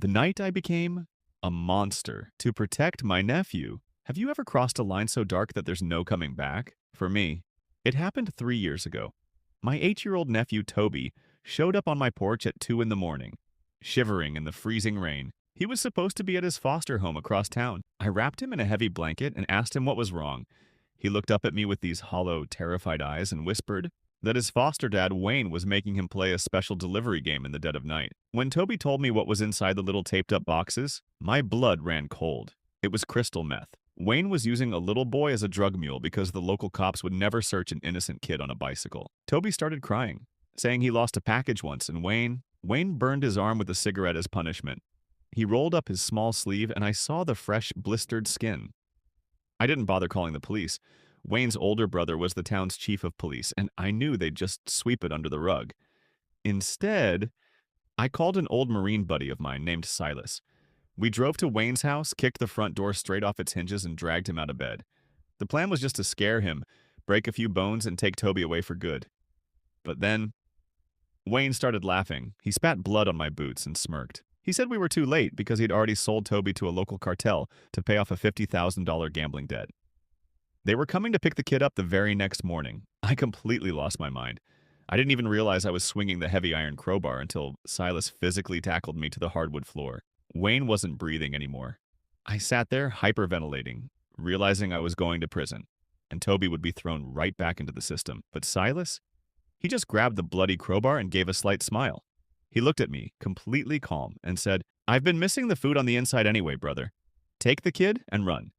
The night I became a monster to protect my nephew. Have you ever crossed a line so dark that there's no coming back? For me, it happened 3 years ago. My 8-year-old nephew Toby showed up on my porch at 2 in the morning, shivering in the freezing rain. He was supposed to be at his foster home across town. I wrapped him in a heavy blanket and asked him what was wrong. He looked up at me with these hollow, terrified eyes and whispered that his foster dad, Wayne, was making him play a special delivery game in the dead of night. When Toby told me what was inside the little taped-up boxes, my blood ran cold. It was crystal meth. Wayne was using a little boy as a drug mule because the local cops would never search an innocent kid on a bicycle. Toby started crying, saying he lost a package once, and Wayne burned his arm with a cigarette as punishment. He rolled up his small sleeve, and I saw the fresh, blistered skin. I didn't bother calling the police. Wayne's older brother was the town's chief of police, and I knew they'd just sweep it under the rug. Instead, I called an old Marine buddy of mine named Silas. We drove to Wayne's house, kicked the front door straight off its hinges, and dragged him out of bed. The plan was just to scare him, break a few bones, and take Toby away for good. But then, Wayne started laughing. He spat blood on my boots and smirked. He said we were too late because he'd already sold Toby to a local cartel to pay off a $50,000 gambling debt. They were coming to pick the kid up the very next morning. I completely lost my mind. I didn't even realize I was swinging the heavy iron crowbar until Silas physically tackled me to the hardwood floor. Wayne wasn't breathing anymore. I sat there hyperventilating, realizing I was going to prison, and Toby would be thrown right back into the system. But Silas? He just grabbed the bloody crowbar and gave a slight smile. He looked at me, completely calm, and said, "I've been missing the food on the inside anyway, brother. Take the kid and run."